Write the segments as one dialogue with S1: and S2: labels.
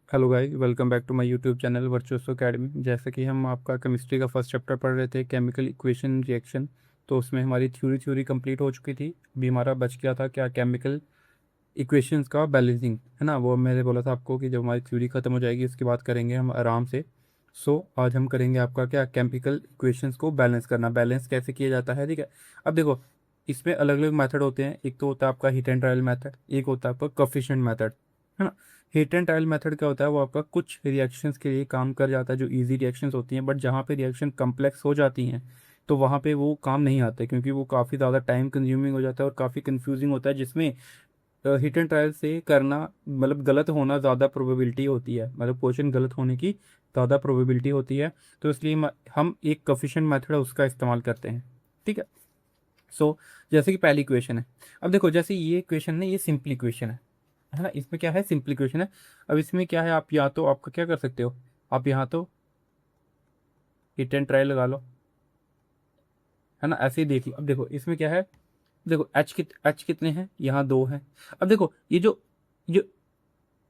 S1: Hello guys, welcome back to my YouTube channel Virtuoso Academy. जैसे कि हम आपका केमिस्ट्री का फर्स्ट चैप्टर पढ़ रहे थे, केमिकल इक्वेशन रिएक्शन। तो उसमें हमारी थ्योरी कंप्लीट हो चुकी थी। अभी हमारा बच गया था क्या, केमिकल इक्वेशंस का बैलेंसिंग, है ना। वो मैंने बोला था आपको कि जब हमारी थ्योरी खत्म हो जाएगी उसके बाद करेंगे हम आराम से। आज हम करेंगे आपका क्या, केमिकल इक्वेशंस को बैलेंस करना। बैलेंस कैसे किया जाता है, ठीक है। अब देखो, इसमें अलग अलग मेथड होते हैं। एक तो होता है आपका हीट एंड ट्रायल मेथड, एक होता है आपका कोफिशिएंट मेथड, है ना। हीट एंड ट्रायल मेथड क्या होता है, वो आपका कुछ रिएक्शंस के लिए काम कर जाता है जो इजी रिएक्शंस होती हैं, बट जहाँ पे रिएक्शन कम्प्लेक्स हो जाती हैं तो वहाँ पे वो काम नहीं आते, क्योंकि वो काफ़ी ज़्यादा टाइम कंज्यूमिंग हो जाता है और काफ़ी कंफ्यूजिंग होता है, जिसमें हिट एंड ट्रायल से करना मतलब गलत होना ज़्यादा प्रोबेबिलिटी होती है, मतलब क्वेश्चन गलत होने की ज़्यादा प्रोबेबिलिटी होती है। तो इसलिए हम एक कोफिशिएंट मेथड है उसका इस्तेमाल करते हैं, ठीक है। जैसे कि पहली इक्वेशन है। अब देखो, जैसे ये इक्वेशन है, ये सिंपल इक्वेशन है ना। इसमें क्या है, सिंपल इक्वेशन है। अब इसमें क्या है, आप या तो आपका क्या कर सकते हो, आप यहाँ तो हिट एंड ट्रायल लगा लो, है ना। ऐसे ही देख लो। अब देखो इसमें क्या है, देखो एच कितने हैं, यहाँ दो हैं। अब देखो ये जो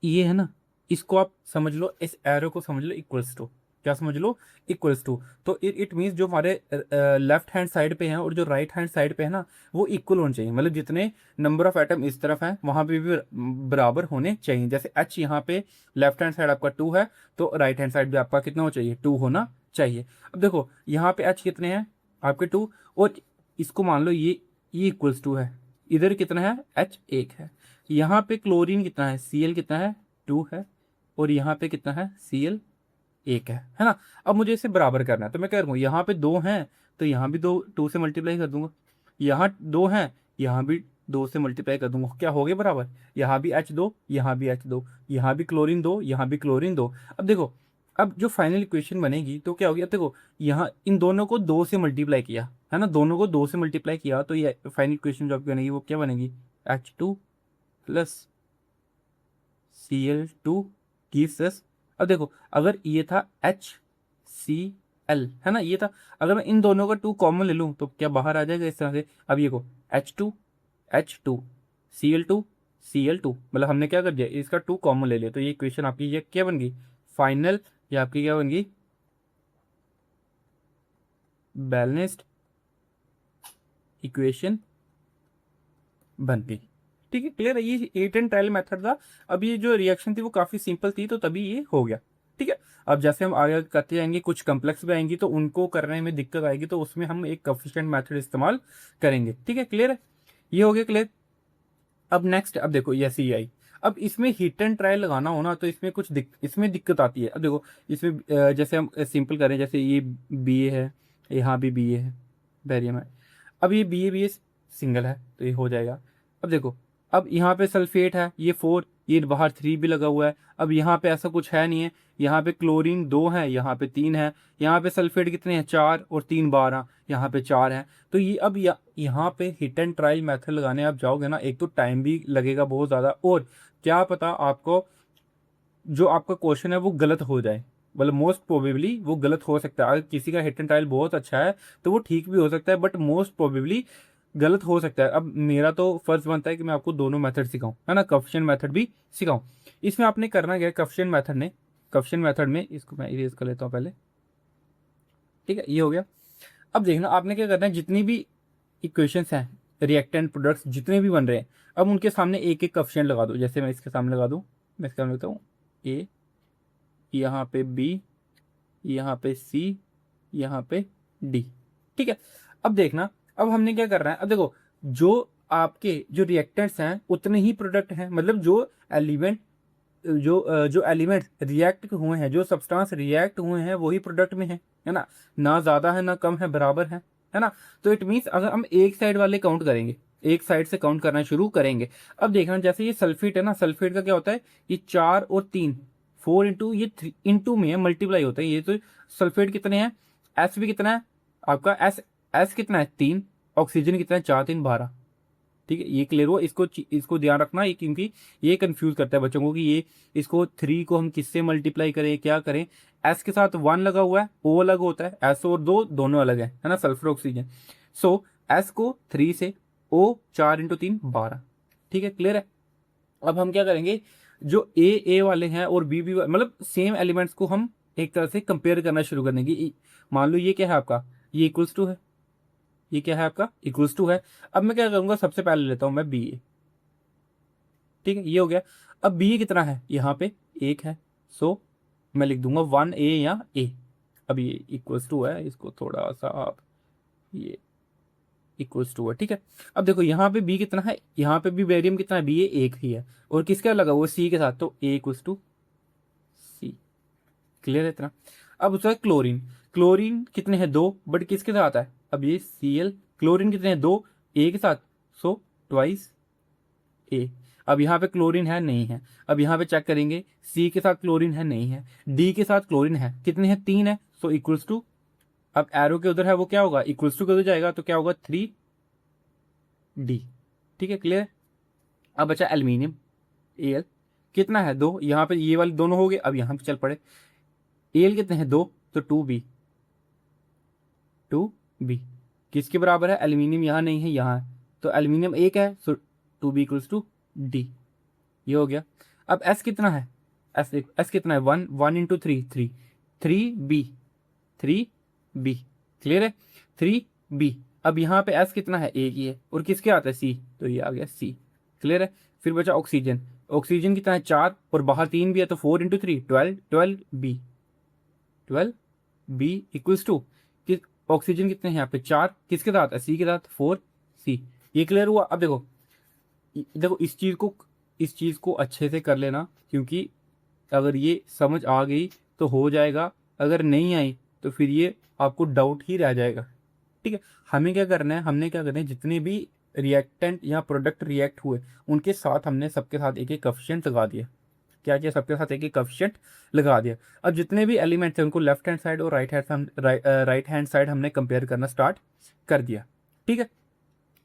S1: ये है ना, इसको आप समझ लो, इस एरो को समझ लो इक्वल्स टू, क्या समझ लो, इक्वल्स टू। तो इट मीन्स जो हमारे लेफ्ट हैंड साइड पे हैं और जो राइट हैंड साइड पे है ना, वो इक्वल होने चाहिए। मतलब जितने नंबर ऑफ एटम इस तरफ हैं वहां पे भी बराबर होने चाहिए। जैसे एच यहाँ पे लेफ्ट हैंड साइड आपका टू है, तो राइट हैंड साइड भी आपका कितना होना चाहिए, टू होना चाहिए। अब देखो यहाँ पे एच कितने हैं आपके, टू। और इसको मान लो ये इक्वल्स टू है। इधर कितना है, एच एक है। यहाँ पे क्लोरीन कितना है, Cl कितना है, टू है। और यहाँ पे कितना है, Cl एक है ना। अब मुझे इसे बराबर करना है, तो मैं कह रहा हूँ यहाँ पे दो हैं तो यहाँ भी दो, टू से मल्टीप्लाई कर दूंगा। यहाँ दो हैं, यहाँ भी दो से मल्टीप्लाई कर दूंगा, क्या हो गया बराबर। यहाँ भी एच दो, यहाँ भी एच दो, यहाँ भी क्लोरीन दो, यहाँ भी क्लोरीन दो। अब देखो, अब जो फाइनल इक्वेशन बनेगी तो क्या होगी। अब देखो, यहाँ इन दोनों को दो से मल्टीप्लाई किया, है ना, दोनों को दो से मल्टीप्लाई किया, तो ये फाइनल इक्वेशन जो आपकी बनेगी वो क्या बनेगी, H2 plus Cl2 gives us. अब देखो, अगर ये था HCl, है ना, ये था। अगर मैं इन दोनों का टू कॉमन ले लूं तो क्या बाहर आ जाएगा इस तरह से। अब ये को H2 Cl2 मतलब हमने क्या कर दिया, इसका टू कॉमन ले लिया, तो ये इक्वेशन आपकी ये क्या बन गई, फाइनल। ये आपकी क्या बन गई, बैलेंस्ड इक्वेशन बन गई। ठीक है, क्लियर है। ये एट एंड ट्रायल मेथड था। अब ये जो रिएक्शन थी वो काफी सिंपल थी, तो तभी ये हो गया। ठीक है। अब जैसे हम आगे करते जाएंगे, कुछ कम्प्लेक्स भी आएंगी तो उनको करने में दिक्कत आएगी, तो उसमें हम एक कोफिशिएंट मेथड इस्तेमाल करेंगे। ठीक है, क्लियर है, ये हो गया क्लियर। अब नेक्स्ट, अब देखो ये सी आई। अब इसमें हिट एंड ट्रायल लगाना हो ना, तो इसमें इसमें दिक्कत आती है। अब देखो इसमें जैसे हम सिंपल करें, जैसे ये बी ए है, यहाँ भी बी ए है, बैरियम है। अब ये बी ए सिंगल है तो ये हो जाएगा। अब देखो, अब यहाँ पे सल्फेट है, ये फोर, ये बाहर थ्री भी लगा हुआ है। अब यहाँ पे ऐसा कुछ है नहीं है, यहाँ पे क्लोरीन दो है, यहाँ पे तीन है। यहाँ पे सल्फेट कितने हैं, चार, और तीन बारह, यहाँ पे चार है। तो ये अब यहाँ पे हिट एंड ट्रायल मेथड लगाने आप जाओगे ना, एक तो टाइम भी लगेगा बहुत ज़्यादा, और क्या पता आपको जो आपका क्वेश्चन है वो गलत हो जाए। मतलब मोस्ट प्रोबेबली वो गलत हो सकता है। अगर किसी का हिट एंड ट्रायल बहुत अच्छा है तो वो ठीक भी हो सकता है, बट मोस्ट प्रोबेबली गलत हो सकता है। अब मेरा तो फर्ज बनता है कि मैं आपको दोनों मेथड सिखाऊं, है ना, कोफिशिएंट मेथड भी सिखाऊं। इसमें आपने करना क्या है, कोफिशिएंट मेथड ने, कोफिशिएंट मेथड में, इसको मैं इरेज कर लेता हूँ पहले। ठीक है, ये हो गया। अब देखना आपने क्या करना है, जितनी भी इक्वेशंस हैं, रिएक्टेंट प्रोडक्ट्स जितने भी बन रहे हैं, अब उनके सामने एक एक कोफिशिएंट लगा दो। जैसे मैं इसके सामने लगा दूं, मैं इसके सामने लगता हूँ ए, यहाँ पे बी, यहाँ पे सी, यहाँ पे डी। ठीक है। अब देखना, अब हमने क्या करना है। अब देखो, जो आपके जो रिएक्टेंट्स हैं उतने ही प्रोडक्ट हैं, मतलब जो एलिमेंट रिएक्ट हुए हैं, जो सब्सटेंस रिएक्ट हुए हैं वही प्रोडक्ट में है ना। ना ज्यादा है ना कम है, बराबर है ना। तो इट मीन्स अगर हम एक साइड वाले काउंट करेंगे, एक साइड से काउंट करना शुरू करेंगे। अब देखना, जैसे ये सल्फेट है ना, सल्फेट का क्या होता है, ये चार और तीन, फोर इंटू, ये थ्री इंटू में है, मल्टीप्लाई होता है ये। तो सल्फेट कितने हैं, एस भी कितना है आपका, एस एस कितना है, तीन। ऑक्सीजन कितना है, चार तीन बारह। ठीक है, ये क्लियर हुआ। इसको ध्यान रखना, ये क्योंकि ये कंफ्यूज करता है बच्चों को कि ये इसको थ्री को हम किससे मल्टीप्लाई करें, क्या करें। एस के साथ वन लगा हुआ है, ओ अलग होता है, एस और दो दोनों अलग है ना, सल्फर ऑक्सीजन। सो एस को थ्री से, ओ चार इंटू तीन बारह। ठीक है, क्लियर है। अब हम क्या करेंगे, जो ए वाले हैं और बी मतलब सेम एलिमेंट्स को हम एक तरह से कंपेयर करना शुरू कर देंगे। मान लो ये क्या है आपका, ये इक्वल्स टू है, ये क्या है आपका इक्वल्स टू है। अब मैं क्या करूंगा, सबसे पहले लेता हूं मैं बी ए, ठीक है ये हो गया। अब बी ए कितना है, यहाँ पे एक है, सो मैं लिख दूंगा 1 ए या ए। अब ये इक्वल्स टू है, इसको थोड़ा सा आप, ये इक्वल्स टू है, ठीक है। अब देखो यहाँ पे बी कितना है, यहाँ पे भी वेरियम कितना है, बी ए एक ही है, और किसका लगा हुआ सी के साथ, तो ए इक्वल्स टू सी। क्लियर है इतना। अब उसका क्लोरीन, क्लोरीन कितने हैं, दो, बट किसके साथ है, अब ये सी एल, क्लोरीन कितने हैं, दो, ए के साथ, सो ट्वाइस ए। अब यहाँ पे क्लोरीन है नहीं है, अब यहाँ पे चेक करेंगे, सी के साथ क्लोरीन है नहीं है, डी के साथ क्लोरीन है, कितने हैं, तीन है, सो इक्वल्स टू, अब एरो के उधर है वो क्या होगा, इक्वल्स टू के उधर जाएगा तो क्या होगा, 3D। ठीक है क्लियर। अब बचा एल्यूमिनियम एल, कितना है, दो, यहाँ पे ये वाले दोनों हो गए, अब यहाँ पे चल पड़े, एल कितने हैं, दो, तो 2B किसके बराबर है, एल्यूमिनियम यहाँ नहीं है, यहाँ है, तो एल्यूमिनियम एक है, सो 2B इक्वल्स टू डी। ये हो गया। अब एस कितना है, एस कितना है, 1 1 × 3 3, 3B क्लियर है, 3B। अब यहाँ पे एस कितना है, एक ही है, और किसके आता है, सी, तो ये आ गया सी। क्लियर है। फिर बचा ऑक्सीजन, ऑक्सीजन कितना है, 4, और बाहर 3 भी है, तो 4 × 3 12, 12B इक्वल्स टू, किस, ऑक्सीजन कितने हैं यहाँ पे, 4, किसके साथ है, सी के साथ, 4C। ये क्लियर हुआ। अब देखो, देखो इस चीज को अच्छे से कर लेना, क्योंकि अगर ये समझ आ गई तो हो जाएगा, अगर नहीं आई तो फिर ये आपको डाउट ही रह जाएगा। ठीक है, हमें क्या करना है, हमने क्या करना है, जितने भी रिएक्टेंट या प्रोडक्ट रिएक्ट हुए उनके साथ हमने सबके साथ एक एक कफिशिएंट लगा दिया। क्या किया, सबके साथ एक एक कफिशिएंट लगा दिया। अब जितने भी एलिमेंट थे उनको लेफ्ट हैंड साइड और राइट हैंड साइड हमने कंपेयर करना स्टार्ट कर दिया। ठीक है,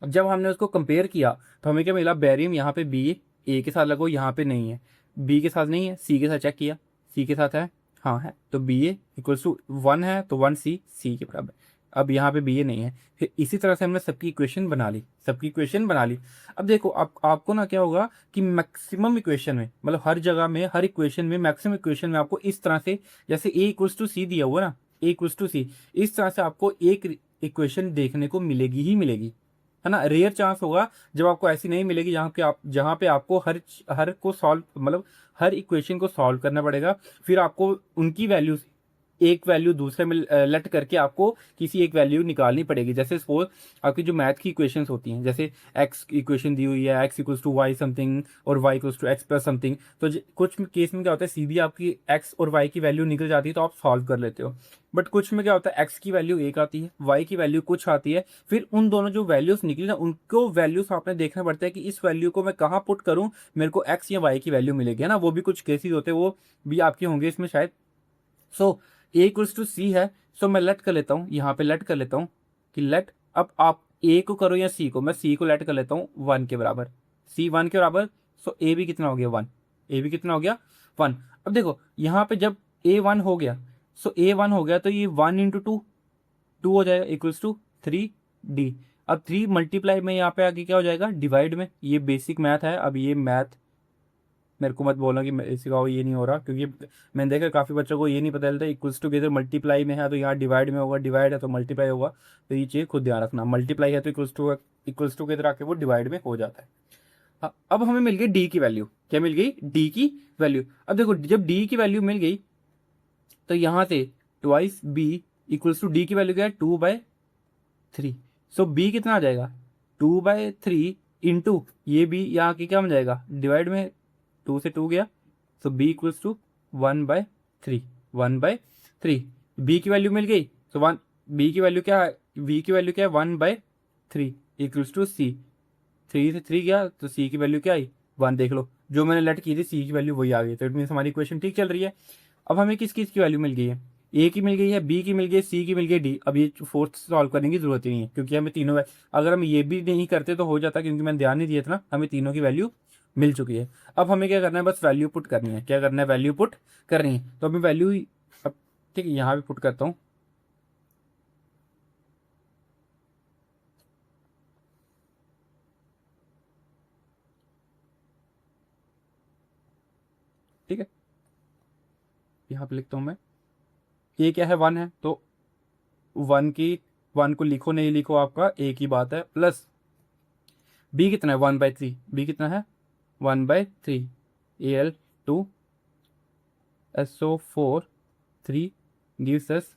S1: अब जब हमने उसको कंपेयर किया तो हमें क्या मिला, बेरियम यहाँ पे बी ए के साथ लगो, यहाँ पे नहीं है, बी के साथ नहीं है, सी के साथ चेक किया, सी के साथ है, हाँ है, तो बी ए इक्वल्स टू 1 है, तो 1C के बराबर। अब यहाँ पे बी ए नहीं है, फिर इसी तरह से हमने सबकी इक्वेशन बना ली, सबकी इक्वेशन बना ली। अब देखो आपको ना क्या होगा कि मैक्सिमम इक्वेशन में, मतलब हर जगह में, हर इक्वेशन में, मैक्सिमम इक्वेशन में आपको इस तरह से, जैसे ए इक्वल्स टू सी दिया हुआ ना, ए इक्वल्स टू सी, इस तरह से आपको एक इक्वेशन देखने को मिलेगी ही मिलेगी, है ना। रेयर चांस होगा जब आपको ऐसी नहीं मिलेगी, जहाँ पे आपको हर को सॉल्व, मतलब हर इक्वेशन को सॉल्व करना पड़ेगा, फिर आपको उनकी वैल्यूज, एक वैल्यू दूसरे में लेट करके आपको किसी एक वैल्यू निकालनी पड़ेगी। जैसे सपोज आपकी जो मैथ की इक्वेशंस होती हैं, जैसे एक्स इक्वेशन दी हुई है, X equals to Y something और Y equals to X plus something, तो कुछ केस में क्या होता है, सीधी आपकी एक्स और वाई की वैल्यू निकल जाती है तो आप सॉल्व कर लेते हो। बट कुछ में क्या होता है, एक्स की वैल्यू एक आती है, वाई की वैल्यू कुछ आती है, फिर उन दोनों जो वैल्यूज निकली ना, उनको वैल्यूज आपने देखना पड़ता है कि इस वैल्यू को मैं कहाँ पुट करूँ, मेरे को एक्स या वाई की वैल्यू मिलेगी, है ना। वो भी कुछ केसेस होते हैं, वो भी आपके होंगे इसमें शायद। सो ए इक्वल्स टू सी है, सो मैं लेट कर लेता हूँ, यहाँ पे लेट कर लेता हूँ कि लेट, अब आप ए को करो या सी को, मैं सी को लेट कर लेता हूँ 1 के बराबर, सी 1 के बराबर, सो ए भी कितना हो गया, 1, ए भी कितना हो गया, 1। अब देखो यहाँ पे जब ए 1 हो गया, सो ए 1 हो गया, तो ये 1 × 2 2 हो जाएगा इक्वल्स टू 3D। अब 3 मल्टीप्लाई में यहाँ पे आगे क्या हो जाएगा, डिवाइड में, ये बेसिक मैथ है। अब ये मैथ मेरे को मत बोलना कि सिखाओ ये नहीं हो रहा, क्योंकि मैंने देखा काफ़ी बच्चों को ये नहीं पता चलता, इक्वल्स टू किधर मल्टीप्लाई में है तो यहाँ डिवाइड में होगा, डिवाइड है तो मल्टीप्लाई होगा, तो ये चीज़ खुद ध्यान रखना, मल्टीप्लाई है तो इक्वल्स टू किधर आके वो डिवाइड में हो जाता है। हाँ, अब हमें मिल गई डी की वैल्यू, क्या मिल गई, डी की वैल्यू। अब देखो जब डी की वैल्यू मिल गई तो यहाँ से twice B equals to, D की वैल्यू क्या है, 2/3, सो बी कितना आ जाएगा, 2/3 इंटू ये बी यहाँ की क्या बन जाएगा, डिवाइड में 2 से 2 गया, सो बी इक्वल्स टू 1/3, 1/3। बी की वैल्यू मिल गई, सो वन, बी की वैल्यू क्या है, बी की वैल्यू क्या है, 1/3 इक्वल्स टू सी, 3 से 3 गया तो सी की वैल्यू क्या आई, 1। देख लो जो मैंने लेट की थी सी की वैल्यू वही आ गई, तो इट मीन्स हमारी इक्वेशन ठीक चल रही है। अब हमें किस किस की वैल्यू मिल गई है, ए की मिल गई है, बी की मिल गई, सी की मिल गई, डी। अब ये फोर्थ सॉल्व करने की जरूरत ही नहीं है, क्योंकि हमें तीनों, अगर हम ये भी नहीं करते तो हो जाता, क्योंकि मैंने ध्यान नहीं दिया था ना, हमें तीनों की वैल्यू मिल चुकी है। अब हमें क्या करना है, बस वैल्यू पुट करनी है, क्या करना है, वैल्यू पुट करनी है। तो अभी वैल्यू, अब ठीक है यहाँ पे पुट करता हूँ, यहाँ पे लिखता हूँ मैं, ए क्या है, 1 है, तो 1 को लिखो नहीं लिखो आपका एक ही बात है, प्लस बी कितना है, 1/3, बी कितना है 1/3, Al2SO4 3 गिव्स अस,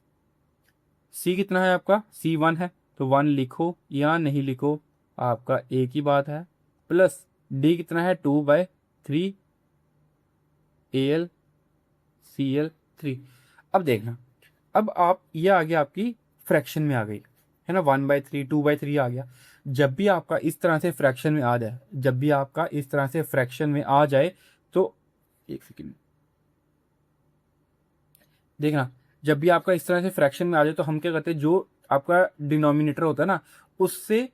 S1: सी कितना है आपका, C1 है, तो 1 लिखो या नहीं लिखो आपका एक ही बात है, प्लस डी कितना है 2/3 AlCl3। अब देखना, अब आप ये आ गया आपकी फ्रैक्शन में आ गई है ना, 1/3 2/3 आ गया। जब भी आपका इस तरह से फ्रैक्शन में आ जाए, जब भी आपका इस तरह से फ्रैक्शन में आ जाए, तो एक सेकेंड देखना, जब भी आपका इस तरह से फ्रैक्शन में आ जाए तो हम क्या करते हैं, जो आपका डिनोमिनेटर होता है ना, उससे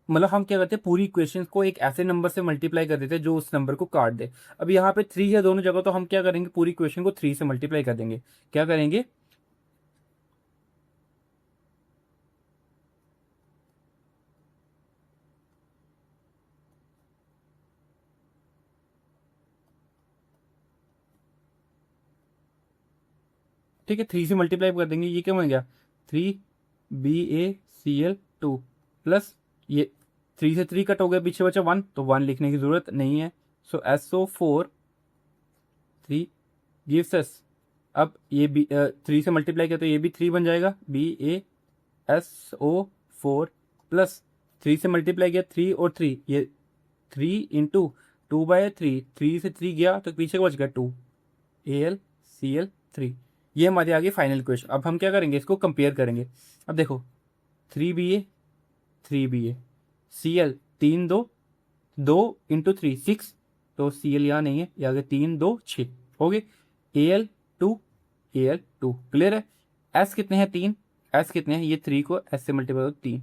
S1: मतलब हम क्या करते हैं, पूरी इक्वेशन को एक ऐसे नंबर से मल्टीप्लाई कर देते हैं जो उस नंबर को काट दे। अब यहाँ पे 3 है दोनों जगह, तो हम क्या करेंगे, पूरी इक्वेशन को 3 से मल्टीप्लाई कर देंगे। क्या करेंगे, ठीक है, 3 से मल्टीप्लाई कर देंगे, ये क्या बन गया 3BaCl2 प्लस ये 3 से 3 कट हो गया, पीछे बचा 1, तो 1 लिखने की जरूरत नहीं है। सो SO4 3 गिव्स अस, अब ये बी 3 से मल्टीप्लाई किया तो ये भी 3 बन जाएगा, BaSO4 प्लस 3 से मल्टीप्लाई किया 3 और 3, ये 3 × 2/3, 3 से 3 गया तो पीछे का बच गया 2 AlCl3। ये हमारी आ गई फाइनल इक्वेशन। अब हम क्या करेंगे, इसको कंपेयर करेंगे। अब देखो 3Ba Cl 3 2 2 × 3 6, तो Cl यहाँ नहीं है, ये आ गया 3 2 6 हो गए, Al2 क्लियर है। S कितने हैं 3, S कितने हैं, ये 3 को S से मल्टीप्लाई करो 3,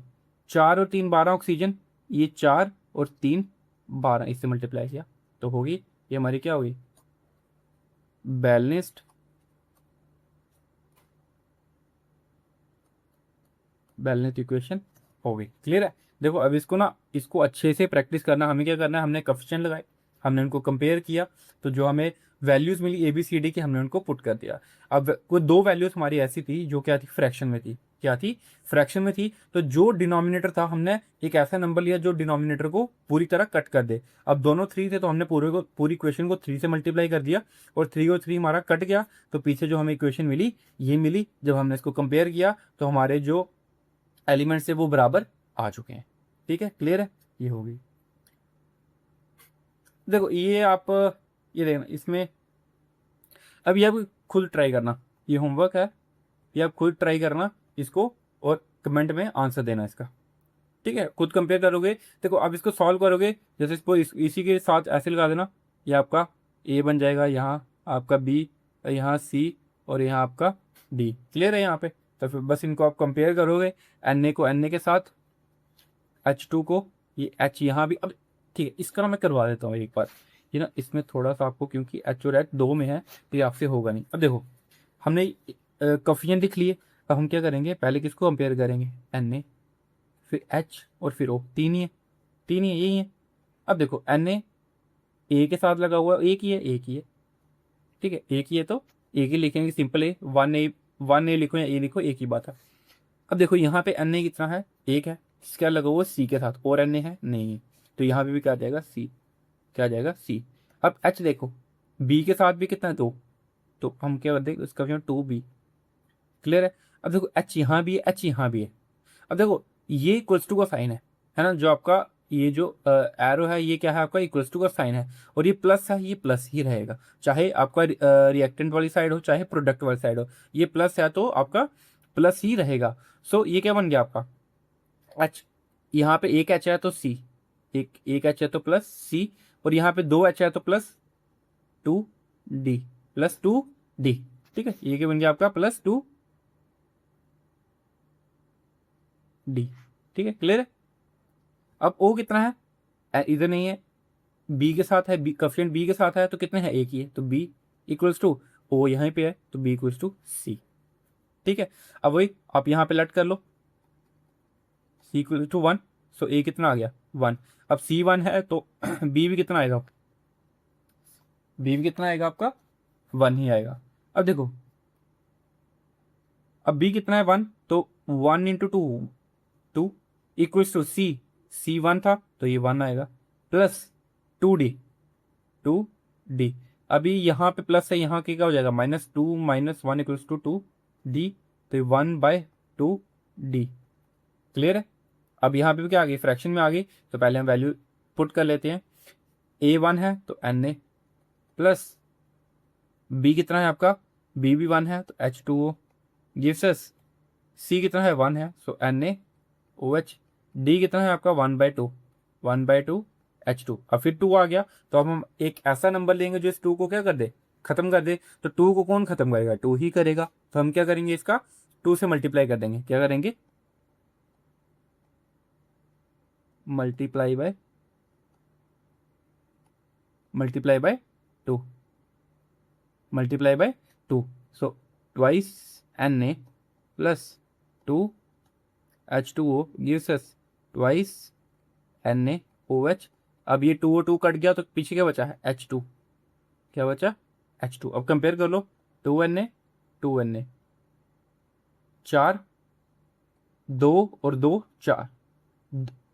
S1: 4 और 3 12 ऑक्सीजन, ये 4 और 3 12, इससे मल्टीप्लाई किया तो होगी ये हमारी क्या होगी, बैलेंस्ड इक्वेशन हो गई। क्लियर है। देखो अब इसको ना, इसको अच्छे से प्रैक्टिस करना, हमें क्या करना है, हमने कोएफिशिएंट लगाए, हमने उनको कंपेयर किया, तो जो हमें वैल्यूज मिली ABCD की, हमने उनको पुट कर दिया। अब कोई 2 वैल्यूज हमारी ऐसी थी जो क्या थी, फ्रैक्शन में थी, क्या थी, फ्रैक्शन में थी, तो जो डिनोमिनेटर था हमने एक ऐसा नंबर लिया जो डिनोमिनेटर को पूरी तरह कट कर दे। अब दोनों 3 थे तो हमने पूरी इक्वेशन को 3 से मल्टीप्लाई कर दिया, और 3 और 3 हमारा कट गया, तो पीछे जो हमें इक्वेशन मिली ये मिली। जब हमने इसको कंपेयर किया तो हमारे जो एलिमेंट से वो बराबर आ चुके हैं। ठीक है, क्लियर है, ये होगी। देखो ये आप ये देखना इसमें, अब ये आप खुद ट्राई करना, ये होमवर्क है, ये आप खुद ट्राई करना इसको, और कमेंट में आंसर देना इसका। ठीक है, खुद कंपेयर करोगे। देखो अब इसको सॉल्व करोगे, जैसे इसको इसी के साथ ऐसे लगा देना, ये आपका ए बन जाएगा, यहाँ आपका बी, यहाँ सी, और यहाँ आपका डी। क्लियर है यहाँ पे, तो फिर बस इनको आप कंपेयर करोगे, Na को Na के साथ, H2 को, ये H यहाँ भी। अब ठीक है, इसका ना मैं करवा देता हूँ एक बार, ये ना इसमें थोड़ा सा आपको, क्योंकि H और H 2 में है तो ये आपसे होगा नहीं। अब देखो हमने कोफिशिएंट लिख लिए, अब हम क्या करेंगे, पहले किसको कंपेयर करेंगे, Na, फिर H और फिर O, 3 ही है, 3 ही है, यही है। अब देखो Na ए के साथ लगा हुआ एक ही है, एक ही है, ठीक है, एक ही है, तो एक ही लिखेंगे, सिंपल है, 1A लिखो या ए लिखो, एक ही बात है। अब देखो यहाँ पे Na कितना है, एक है, क्या लगा हुआ सी के साथ, और Na है नहीं, तो यहाँ पे भी क्या आ जाएगा सी, क्या आ जाएगा सी। अब H देखो, बी के साथ भी कितना है 2, तो हम क्या कर देंगे उसका भी 2B। क्लियर है। अब देखो H यहाँ भी है, H यहाँ भी है। अब देखो ये इक्वल्स टू का साइन है ना, जो आपका ये जो एरो है ये क्या है आपका, इक्वल्स टू का साइन है, और ये प्लस है, ये प्लस ही रहेगा, चाहे आपका रिएक्टेंट वाली साइड हो चाहे प्रोडक्ट वाली साइड हो, ये प्लस है तो आपका प्लस ही रहेगा। सो ये क्या बन गया आपका H, यहाँ पे एक H है तो C, एक H है तो प्लस C, और यहाँ पे 2 H है तो +2D, +2D। ठीक है, ये क्या बन गया आपका +2D। ठीक है, क्लियर है। अब O कितना है, इधर नहीं है, B के साथ है, कोएफिशिएंट B के साथ है, तो कितने हैं, एक ही है, तो B इक्वल्स टू O यहाँ पे है तो B इक्वल्स टू C। ठीक है, अब वही आप यहाँ पे लट कर लो, C equals to 1, so A कितना आ गया 1। अब C 1 है तो B भी कितना आएगा, B भी कितना आएगा आपका 1 ही आएगा। अब देखो, अब b कितना है 1, तो 1 इंटू 2, 2 इक्वल्स टू सी 1 था तो ये 1 आएगा, प्लस 2d, 2d। अभी यहाँ पे प्लस है, यहाँ की क्या हो जाएगा, -2 -1 इक्वल्स टू 2d, तो 1/2d। क्लियर है। अब यहाँ पे भी क्या आ गई, फ्रैक्शन में आ गई, तो पहले हम वैल्यू पुट कर लेते हैं। a1 है तो Na, प्लस b कितना है आपका, b भी 1 है तो H2O, गिव्स अस c कितना है 1 है सो NaOH, d कितना है आपका 1/2, 1/2 H2। अब फिर 2 आ गया, तो अब हम एक ऐसा नंबर लेंगे जो इस 2 को क्या कर दे, खत्म कर दे। तो 2 को कौन खत्म करेगा, 2 ही करेगा। तो हम क्या करेंगे, इसका 2 से मल्टीप्लाई कर देंगे। क्या करेंगे, multiply by 2, multiply by 2, so twice Na plus 2 H2O gives us twice NaOH। अब ये 2O 2 कट गया तो पीछे क्या बचा है, H2। क्या बचा, H2। अब कंपेयर कर लो, 2Na 4, 2 और 2 4,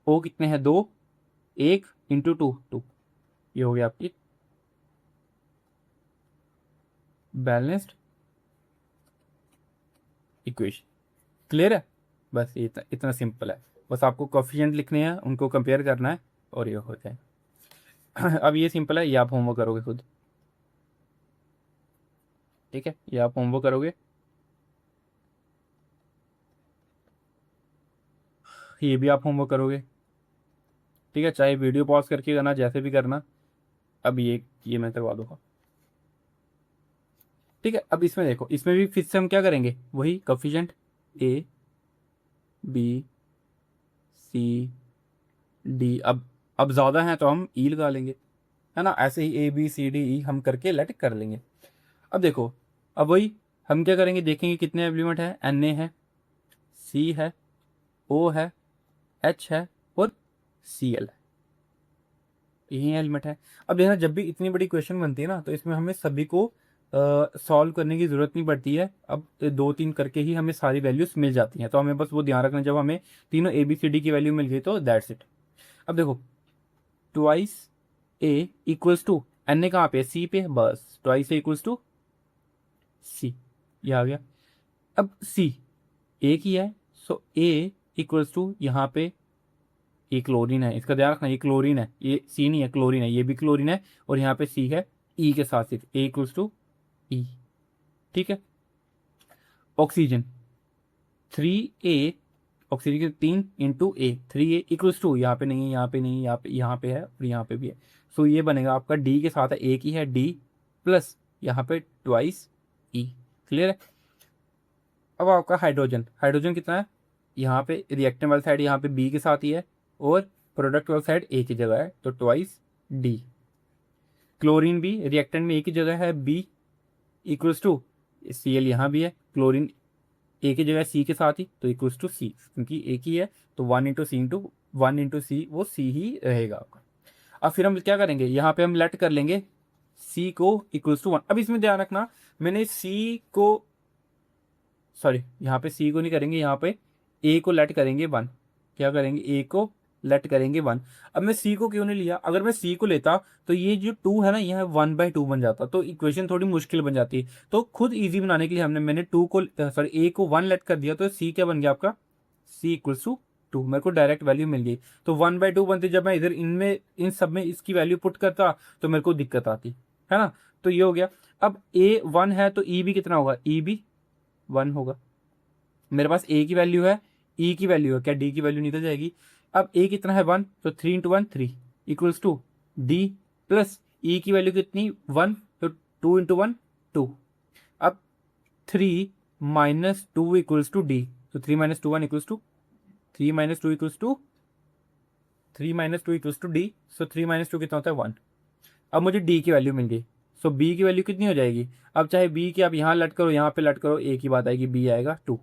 S1: O कितने हैं 2, 1 इंटू 2 2, ये हो गया आपकी बैलेंस्ड इक्वेशन। क्लियर है। बस ये इतना सिंपल है। बस आपको कोफिशिएंट लिखने हैं, उनको कंपेयर करना है और ये हो जाए। अब ये सिंपल है, ये आप होमवर्क करोगे खुद। ठीक है, ये आप होमवर्क करोगे, ये भी आप होमवर्क करोगे। ठीक है, चाहे वीडियो पॉज करके करना, जैसे भी करना। अब ये मैं करवा दूंगा। ठीक है, अब इसमें देखो, इसमें भी फिर से हम क्या करेंगे, वही coefficient A B C D। अब ज़्यादा है तो हम ई लगा लेंगे, है ना। ऐसे ही ABCDE हम करके लेट कर लेंगे। अब देखो, अब वही हम क्या करेंगे, देखेंगे कितने एलिमेंट है, Na है, C है, O है, H है और Cl है, यही एलिमेंट है। अब देखना, जब भी इतनी बड़ी क्वेश्चन बनती है ना, तो इसमें हमें सभी को सॉल्व करने की ज़रूरत नहीं पड़ती है। अब 2-3 करके ही हमें सारी वैल्यूज मिल जाती हैं। तो हमें बस वो ध्यान रखना, जब हमें तीनों ABCD की वैल्यू मिल गई तो दैट्स इट। अब देखो, twice A equals to Na कहाँ पे, C पे, बस twice A equals to C, ये आ गया। अब C एक ही है, सो A इक्वल्स टू, यहाँ पे ये क्लोरीन है, इसका ध्यान रखना, ये क्लोरीन है, ये सी नहीं है, क्लोरीन है, ये भी क्लोरीन है, और यहाँ पे सी है ई के साथ, सिर्फ ए इक्वल्स टू ई। ठीक है, ऑक्सीजन 3A, ऑक्सीजन के 3 × A, 3A इक्वल्स टू, यहाँ पे नहीं है, यहाँ पे नहीं है, यहाँ पे है और यहाँ पे भी है। सो ये बनेगा आपका डी के साथ है, एक ही है डी, प्लस यहाँ पे ट्वाइस ई। क्लियर है। अब आपका हाइड्रोजन, हाइड्रोजन कितना है, यहाँ पे रिएक्टेंट वाली साइड यहाँ पे बी के साथ ही है, और प्रोडक्ट वाली साइड एक ही जगह है, तो ट्वाइस डी। क्लोरीन भी रिएक्टेंट में एक ही जगह है, बी इक्वल्स टू Cl, यहाँ भी है, क्लोरीन एक ही जगह सी के साथ ही, तो इक्वल्स टू सी, क्योंकि एक ही है तो 1 × C वो सी ही रहेगा आपका। अब फिर हम क्या करेंगे, यहाँ पे हम लेट कर लेंगे सी को इक्वल्स टू 1। अब इसमें ध्यान रखना, मैंने सी को, सॉरी यहाँ पे सी को नहीं करेंगे, यहाँ पे ए को लेट करेंगे 1। क्या करेंगे, ए को लेट करेंगे 1। अब मैं सी को क्यों नहीं लिया, अगर मैं सी को लेता तो ये जो 2 है ना, यह 1/2 बन जाता, तो इक्वेशन थोड़ी मुश्किल बन जाती। तो खुद इजी बनाने के लिए मैंने 2 को, सॉरी ए को 1 लेट कर दिया, तो सी क्या बन गया आपका, सी इक्वल्स टू 2, मेरे को डायरेक्ट वैल्यू मिल गई। तो 1/2 बनती, जब मैं इधर इनमें इन सब में इसकी वैल्यू पुट करता तो मेरे को दिक्कत आती, है ना। तो ये हो गया। अब ए 1 है तो ई भी कितना होगा, ई भी 1 होगा। मेरे पास ए की वैल्यू है, ई की वैल्यू है, क्या डी की वैल्यू निकल जाएगी। अब ए कितना है 1, तो 3 × 1 3 इक्वल्स टू डी, प्लस ई की वैल्यू कितनी 1, तो 2 × 1 2। अब 3 - 2 इक्वल्स टू डी, तो 3 - 2 1 equals to 3 - 2 equals to 3 - 2 equals to D, so 3 - 2 कितना होता है 1। अब मुझे डी की वैल्यू मिल गई, सो बी की वैल्यू कितनी हो जाएगी। अब चाहे बी की आप यहाँ लट करो, यहाँ पे लट करो, एक ही बात आएगी, बी आएगा 2।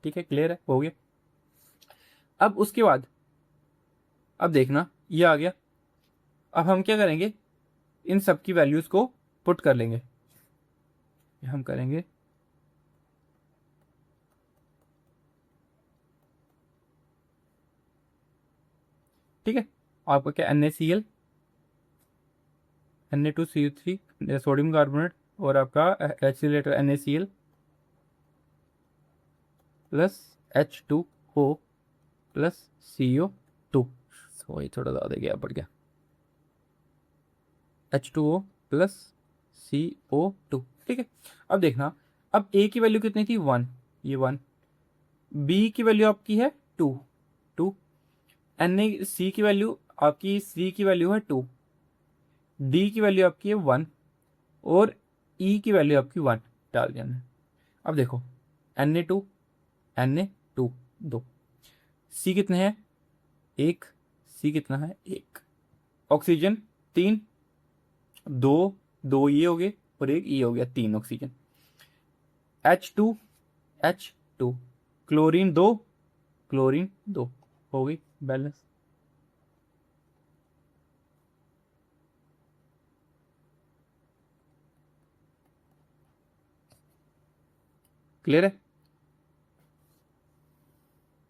S1: ठीक है, क्लियर है, हो गया। अब उसके बाद, अब देखना ये आ गया। अब हम क्या करेंगे, इन सब की वैल्यूज को पुट कर लेंगे। ये हम करेंगे ठीक है। आपका क्या NaCl, Na2CO3 सोडियम कार्बोनेट और आपका एचिलेटर NaCl plus H2O plus CO2। वही थोड़ा ज़्यादा गया बढ़ गया, H2O प्लस CO2। ठीक है। अब देखना, अब A की वैल्यू कितनी थी 1, ये 1, B की वैल्यू आपकी है 2, 2, NaC की वैल्यू आपकी, C की वैल्यू है 2, D की वैल्यू आपकी है 1 और E की वैल्यू आपकी 1 डाल दिया हमने। अब देखो Na2, Na2 2, C कितने हैं 1, C कितना है 1, ऑक्सीजन 3, 2, 2 ये हो गए और 1 ये हो गया, 3 oxygen. H2, H2, chlorine 2, chlorine 2, हो गई बैलेंस। क्लियर है।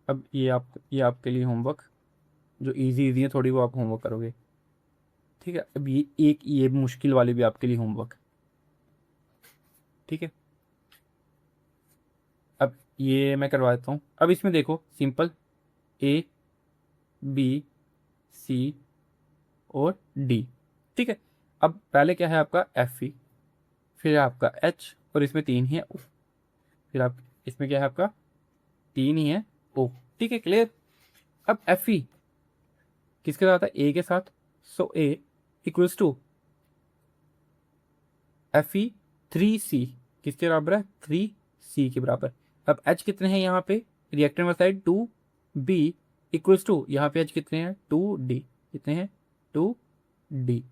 S1: अब ये आपके लिए होमवर्क, जो इजी इजी है थोड़ी वो आप होमवर्क करोगे। ठीक है। अब ये मुश्किल वाली भी आपके लिए होमवर्क। ठीक है। अब ये मैं करवा देता हूँ। अब इसमें देखो सिंपल A B C और D। ठीक है। अब पहले क्या है आपका Fe, फिर आपका H और इसमें 3 ही है O, फिर आप इसमें क्या है आपका 3 ही है O। ठीक है क्लियर। अब Fe किसके साथ है A के साथ, सो A इक्वल्स टू Fe3C किसके बराबर है 3C के बराबर। अब H कितने हैं यहाँ पे रिएक्टेंट वाली साइड 2B इक्वल्स टू यहाँ पे H कितने हैं 2D, कितने हैं 2D।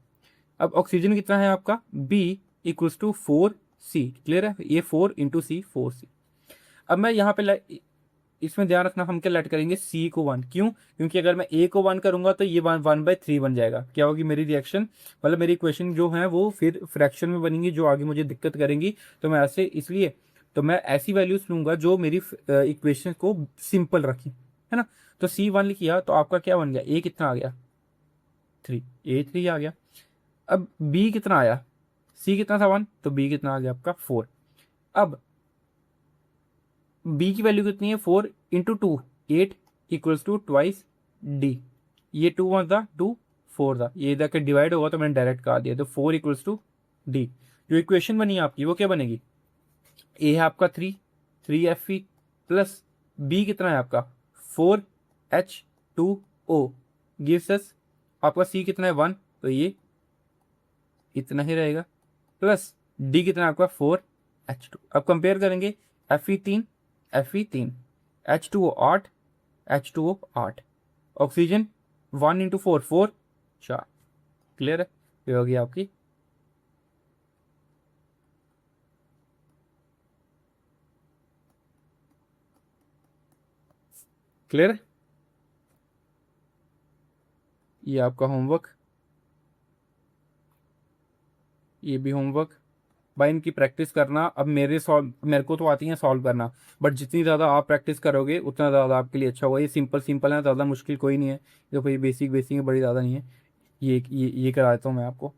S1: अब ऑक्सीजन कितना है आपका B equals to 4C। Clear है, ये 4 × C 4C। अब मैं यहाँ पे इसमें ध्यान रखना, हम क्या लेट करेंगे C को 1, क्यों, क्योंकि अगर मैं A को 1 करूंगा तो ये 1/3 बन जाएगा। क्या होगी मेरी रिएक्शन, मतलब मेरी इक्वेशन जो है वो फिर फ्रैक्शन में बनेंगी, जो आगे मुझे दिक्कत करेंगी। तो मैं ऐसे इसलिए तो मैं ऐसी वैल्यूज लूंगा जो मेरी इक्वेशन को सिंपल रखी, है ना। तो C1 किया तो आपका क्या बन गया, A कितना आ गया 3, A3 आ गया। अब B कितना आया, C कितना था 1 तो B कितना आ गया आपका 4। अब B की वैल्यू कितनी है 4 × 2 8 इक्वल्स टू ट्वाइस D। ये 2 वन था 2, 4 था, ये इधर के डिवाइड होगा तो मैंने डायरेक्ट कहा दिया, तो 4 इक्वल्स टू D। जो इक्वेशन बनी आपकी वो क्या बनेगी, A है आपका 3, 3Fe प्लस B कितना है आपका 4H2O गिव्स अस आपका C कितना है 1 तो ये इतना ही रहेगा, प्लस D कितना है आपका 4H2। अब कंपेयर करेंगे Fe3, Fe3, H2O 8, H2O 8, oxygen 1 × 4 4, 4। Clear है, ये होगी आपकी क्लियर है। ये आपका होमवर्क, ये भी होमवर्क। भाई इनकी प्रैक्टिस करना। अब मेरे को तो आती है सॉल्व करना, बट जितनी ज़्यादा आप प्रैक्टिस करोगे उतना ज़्यादा आपके लिए अच्छा होगा। ये सिंपल सिंपल है, ज़्यादा मुश्किल कोई नहीं है। देखो ये बेसिक बेसिक है, बड़ी ज़्यादा नहीं है। ये करा देता हूँ मैं आपको।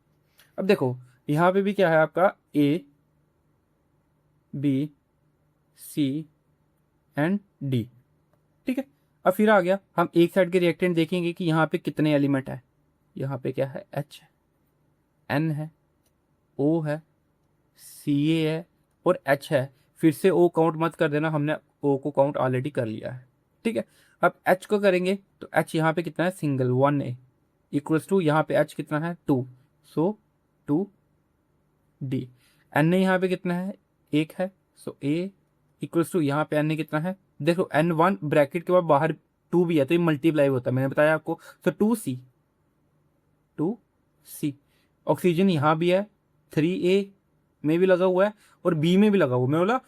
S1: अब देखो यहाँ पे भी क्या है आपका A B C and D। ठीक है। अब फिर आ गया, हम एक साइड के रिएक्टेंट देखेंगे कि यहाँ पे कितने एलिमेंट है। यहाँ पे क्या है H है, N है, O है, CA है और H है। फिर से O काउंट मत कर देना, हमने O को काउंट ऑलरेडी कर लिया है। ठीक है। अब H को करेंगे तो H यहाँ पे कितना है सिंगल 1A इक्वल्स टू यहाँ पे H कितना है 2, सो 2D। N यहाँ पे कितना है 1 है, सो A इक्वल्स टू यहाँ पे N कितना है, देखो N1 ब्रैकेट के बाद बाहर 2 भी है तो ये मल्टीप्लाई होता है, मैंने बताया आपको। तो 2C, 2C। ऑक्सीजन यहाँ भी है 3A में भी लगा हुआ है और B में भी लगा हुआ है। मैं बोला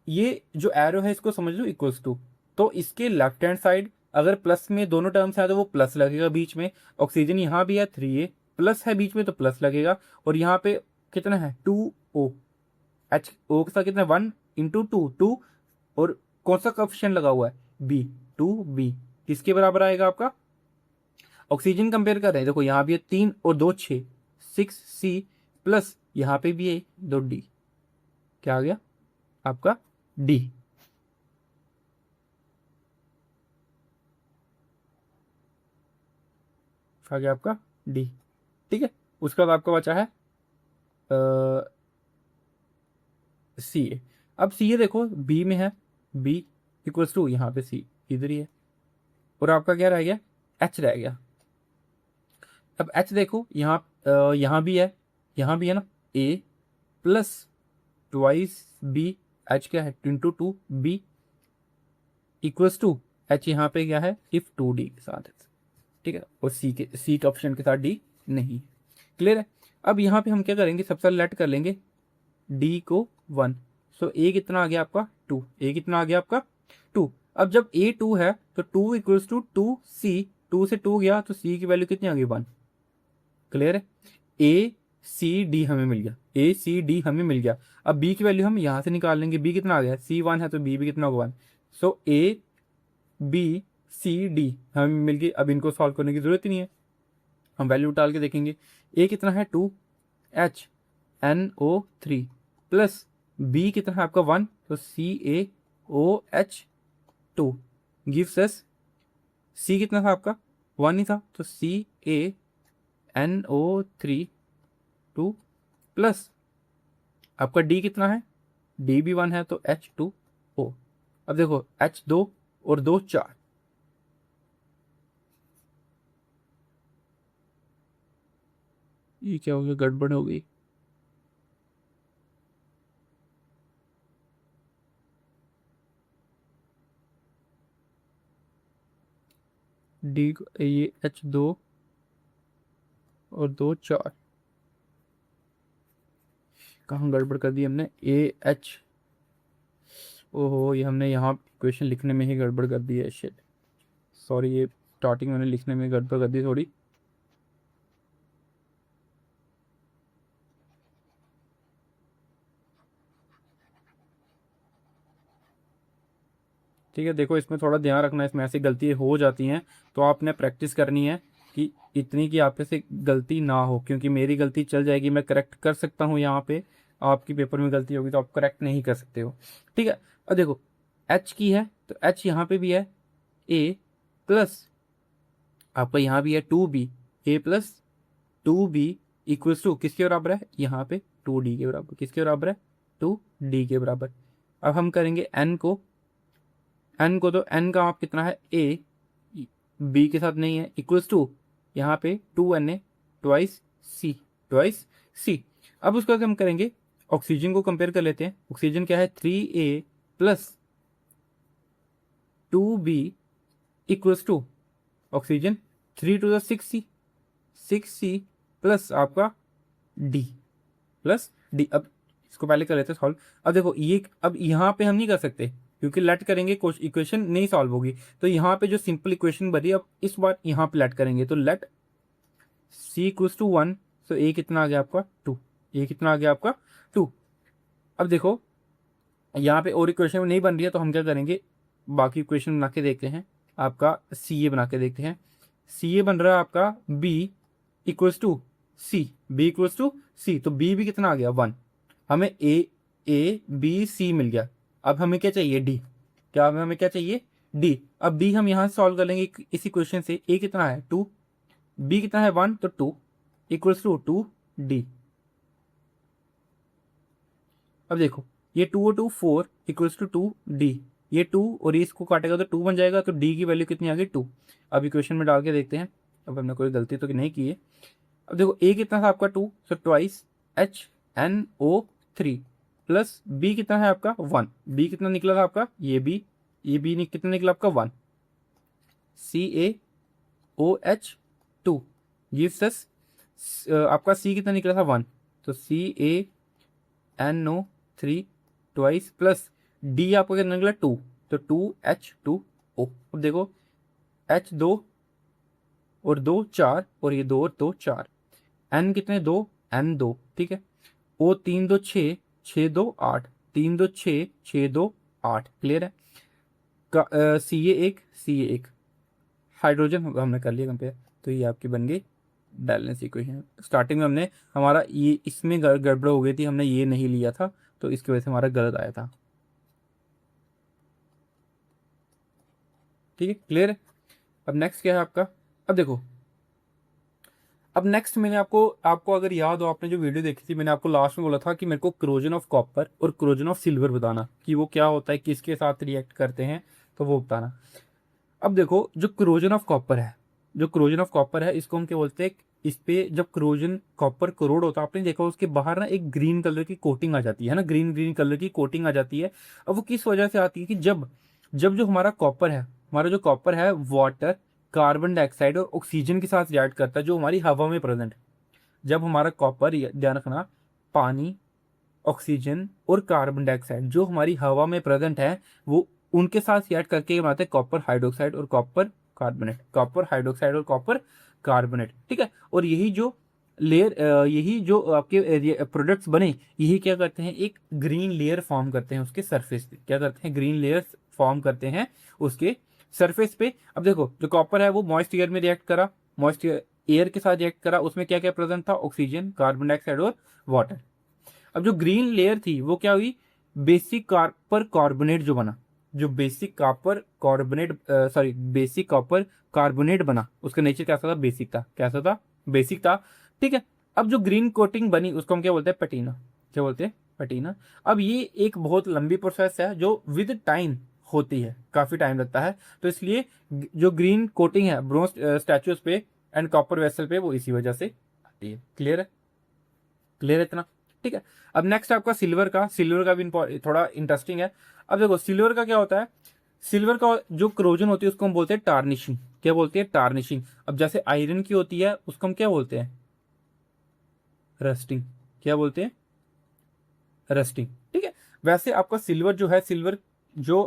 S1: ये जो एरो है इसको समझ लो इक्वल्स टू, तो इसके लेफ्ट हैंड साइड अगर प्लस में दोनों टर्म्स है तो वो प्लस लगेगा बीच में। ऑक्सीजन यहाँ भी है 3A प्लस है बीच में तो प्लस लगेगा, और यहाँ पे कितना है 2O, एच ओ के साथ कितना 1 इंटू टू, टू और कौन सा कोएफिशिएंट लगा हुआ है बी, 2b किसके बराबर आएगा आपका। ऑक्सीजन कंपेयर कर रहे हैं, देखो यहाँ भी है 3 और 2 6, 6c प्लस यहाँ पे भी है 2d, क्या आ गया आपका डी। आ गया आपका डी। ठीक है, उसके बाद आपका बचा है सी ए। अब सी ए देखो बी में है, बी इक्वल्स टू यहाँ पे सी इधर ही है, और आपका क्या रह गया एच रह गया। अब एच देखो यहाँ यहाँ भी है, यहाँ भी है ना, A plus twice B, H क्या है into two B equals to H यहाँ पे क्या है इफ टू डी के साथ है, ठीक है, और सी के सी के ऑप्शन के साथ डी नहीं है। क्लियर है। अब यहाँ पे हम क्या करेंगे, सबसे पहले लेट कर लेंगे डी को 1, सो ए कितना आ गया आपका 2, ए कितना आ गया आपका 2। अब जब ए 2 है तो 2 इक्वल्स टू 2c, 2 से 2 गया तो c की वैल्यू कितनी आ गई 1। क्लियर है। ए सी डी हमें मिल गया, ए सी डी हमें मिल गया। अब बी की वैल्यू हम यहाँ से निकाल लेंगे, बी कितना आ गया सी 1 है तो बी भी कितना होगा 1, सो ए बी सी डी हमें मिल गई। अब इनको सॉल्व करने की जरूरत ही नहीं है, हम वैल्यू डाल के देखेंगे। ए कितना है 2 H N O 3 plus B कितना है आपका 1, तो सी ए ओ एच 2 गिव्स अस, सी कितना था आपका 1 ही था, तो C A N O 3 2 plus आपका डी कितना है, डी भी 1 है तो एच 2 ओ। अब देखो एच 2 और 2 4, ये क्या हो गया, गड़बड़ हो गई। डी ये एच 2 और 2 4, कहाँ गड़बड़ कर दी हमने, ए एच, ओहो ये हमने यहाँ क्वेश्चन लिखने में ही गड़बड़ कर दी है, शिट सॉरी, ये स्टार्टिंग मैंने लिखने में गड़बड़ कर दी थोड़ी। ठीक है, देखो इसमें थोड़ा ध्यान रखना, इसमें ऐसी गलती हो जाती हैं तो आपने प्रैक्टिस करनी है कि इतनी कि आप से गलती ना हो, क्योंकि मेरी गलती चल जाएगी, मैं करेक्ट कर सकता हूँ यहाँ पे, आपकी पेपर में गलती होगी तो आप करेक्ट नहीं कर सकते हो। ठीक है, अब देखो एच की है तो एच यहाँ पे भी है ए प्लस आपका यहाँ भी है 2b, A plus 2b equals to किसके बराबर है यहाँ पे 2d के बराबर, किसके बराबर है 2d के बराबर। अब हम करेंगे n को, n को तो n का आप कितना है a, b के साथ नहीं है इक्वल्स टू यहाँ पे 2na twice c, twice c। अब उसके बाद हम करेंगे ऑक्सीजन को कंपेयर कर लेते हैं, ऑक्सीजन क्या है 3a plus 2b equals to oxygen 3 to the 6c, 6c plus आपका d, प्लस डी। अब इसको पहले कर लेते हैं सॉल्व। अब देखो ये अब यहाँ पे हम नहीं कर सकते क्योंकि लेट करेंगे इक्वेशन नहीं सॉल्व होगी, तो यहाँ पे जो सिंपल इक्वेशन बनी अब इस बार यहाँ पे लेट करेंगे, तो लेट सी इक्वल्स टू 1, तो ए कितना आ गया आपका 2, ए कितना आ गया आपका 2। अब देखो यहाँ पे और इक्वेशन नहीं बन रही है तो हम क्या करेंगे, बाकी इक्वेशन बना के देखते हैं, आपका सी ए बना के देखते हैं। सी ए बन रहा है आपका B equals to C, B equals to C, तो बी भी कितना आ गया 1, हमें ए बी सी मिल गया। अब हमें क्या चाहिए डी, क्या हमें क्या चाहिए डी। अब डी हम यहाँ से सॉल्व कर लेंगे इस इक्वेशन से, ए कितना है 2, बी कितना है 1, तो 2 इक्वल्स टू 2d। अब देखो ये 2 और 2 4 इक्वल्स टू 2d, ये 2 और ये इसको काटेगा तो 2 बन जाएगा, तो d की वैल्यू कितनी आ गई 2। अब इक्वेशन में डाल के देखते हैं, अब हमने कोई गलती तो नहीं की है। अब देखो a कितना था आपका 2, so twice H N O 3 plus b कितना है आपका 1, b कितना निकला था आपका ये b, ये b कितना निकला आपका 1, सी ए ओ एच 2 गिव्स अस, आपका c कितना निकला था 1, तो C A N O 3 twice plus D आपका कितना निकला 2, तो 2H2O। अब देखो H 2 और 2 4 और ये 2 और 2 4, N कितने 2, N 2, ठीक है, O 3 2 6, 6 2 8, 3 2 6, 6 2 8। क्लियर है। CA1 हाइड्रोजन हमने कर लिया कंपेयर, तो ये आपकी बन गई बैलेंस इक्वेशन। स्टार्टिंग में हमने हमारा ये इसमें गड़बड़ हो गई थी, हमने ये नहीं लिया था, तो इसकी वजह से हमारा गलत आया था। ठीक है, क्लियर है। अब नेक्स्ट क्या है आपका, अब देखो, अब नेक्स्ट मैंने आपको आपको अगर याद हो, आपने जो वीडियो देखी थी, मैंने आपको लास्ट में बोला था कि मेरे को क्रोजन ऑफ कॉपर और क्रोजन ऑफ सिल्वर बताना कि वो क्या होता है, किसके साथ रिएक्ट करते हैं, तो वो बताना। अब देखो, जो क्रोजन ऑफ कॉपर है, जो क्रोजन ऑफ कॉपर है, इसको हम क्या बोलते हैं, इस पे जब क्रोजन कॉपर करोड होता है, आपने देखा उसके बाहर ना एक ग्रीन कलर की कोटिंग आ जाती है ना, ग्रीन ग्रीन कलर की कोटिंग आ जाती है। अब वो किस वजह से आती है कि जब जब जो हमारा कॉपर है, हमारा जो कॉपर है, वाटर, कार्बन डाइऑक्साइड और ऑक्सीजन के साथ रिएक्ट करता है, जो हमारी हवा में प्रेजेंट है। जब हमारा कॉपर, ध्यान रखना, पानी, ऑक्सीजन और कार्बन डाइऑक्साइड जो हमारी हवा में प्रेजेंट है, वो उनके साथ रिएक्ट करके बनाते हैं कॉपर हाइड्रोक्साइड और कॉपर कार्बोनेट, कॉपर हाइड्रोक्साइड और कॉपर कार्बोनेट। ठीक है। और यही जो लेयर, यही जो आपके प्रोडक्ट्स बने, यही क्या करते हैं, एक ग्रीन लेयर फॉर्म करते हैं उसके सरफेस पे। क्या करते हैं, ग्रीन लेयर फॉर्म करते हैं उसके सरफेस पे। अब देखो, जो कॉपर है वो मॉइस्ट एयर में रिएक्ट करा, मॉइस्ट एयर के साथ रिएक्ट करा, उसमें क्या क्या प्रेजेंट था, ऑक्सीजन, कार्बन डाइऑक्साइड और वाटर। अब जो ग्रीन लेयर थी वो क्या हुई, बेसिक कॉपर कार्बोनेट जो बना, जो basic copper carbonate, sorry, basic copper carbonate बना, उसका नेचर कैसा था, बेसिक था। कैसा था, बेसिक था। ठीक है। अब जो ग्रीन कोटिंग बनी उसको हम क्या बोलते हैं, पैटीना। क्या बोलते हैं, पैटीना। अब ये एक बहुत लंबी प्रोसेस है जो विद टाइम होती है, काफी टाइम लगता है, तो इसलिए जो ग्रीन कोटिंग है ब्रोंज स्टैचूज पे एंड कॉपर वेसल पे, वो इसी वजह से आती है। क्लियर है, क्लियर है इतना। ठीक है। अब नेक्स्ट आपका सिल्वर का भी थोड़ा इंटरेस्टिंग है। अब देखो, सिल्वर का क्या होता है, सिल्वर का जो क्रोजन होती है उसको हम बोलते हैं टार्निशिंग। क्या बोलते हैं, टार्निशिंग। अब जैसे आयरन की होती है उसको हम क्या बोलते हैं, रस्टिंग। क्या बोलते हैं, रस्टिंग। ठीक है। वैसे आपका सिल्वर जो है, सिल्वर जो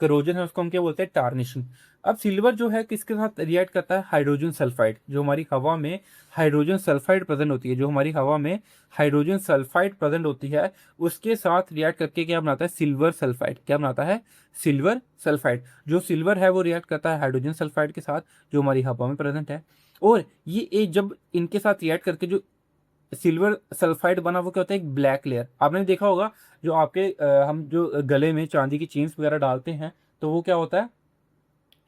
S1: करोजन है उसको हम क्या बोलते हैं, टार्निशिंग। अब सिल्वर जो है किसके साथ रिएक्ट करता है, हाइड्रोजन सल्फाइड। जो हमारी हवा में हाइड्रोजन सल्फाइड प्रेजेंट होती है, जो हमारी हवा में हाइड्रोजन सल्फाइड प्रेजेंट होती है, उसके साथ रिएक्ट करके क्या बनाता है, सिल्वर सल्फाइड। क्या बनाता है, सिल्वर सल्फाइड। जो सिल्वर है वो रिएक्ट करता है हाइड्रोजन सल्फाइड के साथ, जो हमारी हवा में प्रेजेंट है। और ये जब इनके साथ रिएक्ट करके जो सिल्वर सल्फाइड बना, वो क्या होता है, एक ब्लैक लेयर। आपने देखा होगा, जो आपके हम जो गले में चांदी की चेन्स वगैरह डालते हैं, तो वो क्या होता है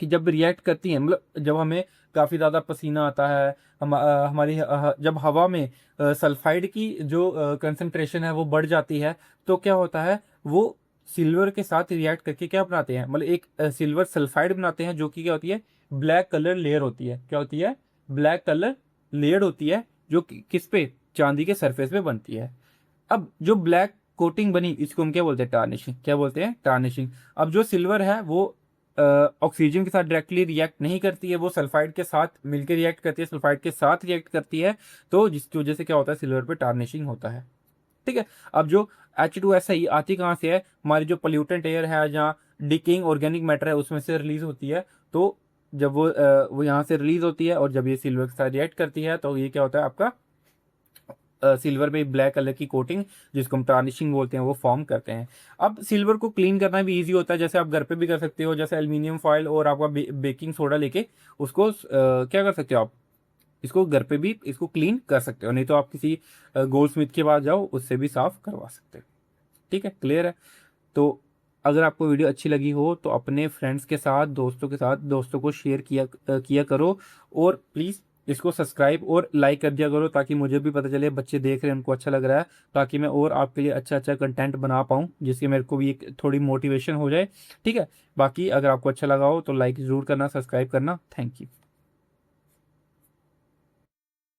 S1: कि जब रिएक्ट करती हैं, मतलब जब हमें काफ़ी ज़्यादा पसीना आता है, हमारी जब हवा में सल्फाइड की जो कंसंट्रेशन है वो बढ़ जाती है, तो क्या होता है, वो सिल्वर के साथ रिएक्ट करके क्या बनाते हैं, मतलब एक सिल्वर सल्फाइड बनाते हैं, जो कि क्या होती है, ब्लैक कलर लेयर होती है। क्या होती है, ब्लैक कलर लेयर होती है, जो किस पे, चांदी के सरफेस पे बनती है। अब जो ब्लैक कोटिंग बनी, इसको हम क्या बोलते हैं, टार्निशिंग। क्या बोलते हैं, टार्निशिंग। अब जो सिल्वर है वो ऑक्सीजन के साथ डायरेक्टली रिएक्ट नहीं करती है, वो सल्फाइड के साथ मिलकर रिएक्ट करती है, सल्फाइड के साथ रिएक्ट करती है, तो जिसकी वजह से क्या होता है, सिल्वर पे टार्निशिंग होता है। ठीक है। अब जो H2SI आती कहाँ से है, हमारी जो पोल्यूटेंट एयर है, जहाँ डिकेइंग ऑर्गेनिक मैटर है, उसमें से रिलीज होती है। तो जब वो यहाँ से रिलीज होती है, और जब ये सिल्वर के साथ रिएक्ट करती है, तो ये क्या होता है आपका, सिल्वर पे ब्लैक कलर की कोटिंग, जिसको हम टार्निशिंग बोलते हैं, वो फॉर्म करते हैं। अब सिल्वर को क्लीन करना भी इजी होता है, जैसे आप घर पे भी कर सकते हो, जैसे एल्यूमिनियम फॉयल और आपका बेकिंग सोडा लेके उसको क्या कर सकते हो आप, इसको घर पे भी इसको क्लीन कर सकते हो, नहीं तो आप किसी गोल्ड स्मिथ के पास जाओ, उससे भी साफ करवा सकते हो। ठीक है, क्लियर है। तो अगर आपको वीडियो अच्छी लगी हो तो अपने फ्रेंड्स के साथ, दोस्तों के साथ, दोस्तों को शेयर किया करो, और प्लीज़ इसको सब्सक्राइब और लाइक कर दिया करो, ताकि मुझे भी पता चले बच्चे देख रहे हैं, उनको अच्छा लग रहा है, ताकि मैं और आपके लिए अच्छा अच्छा कंटेंट बना पाऊँ, जिससे मेरे को भी एक थोड़ी मोटिवेशन हो जाए। ठीक है। बाकी अगर आपको अच्छा लगा हो तो लाइक ज़रूर करना, सब्सक्राइब करना। Thank you.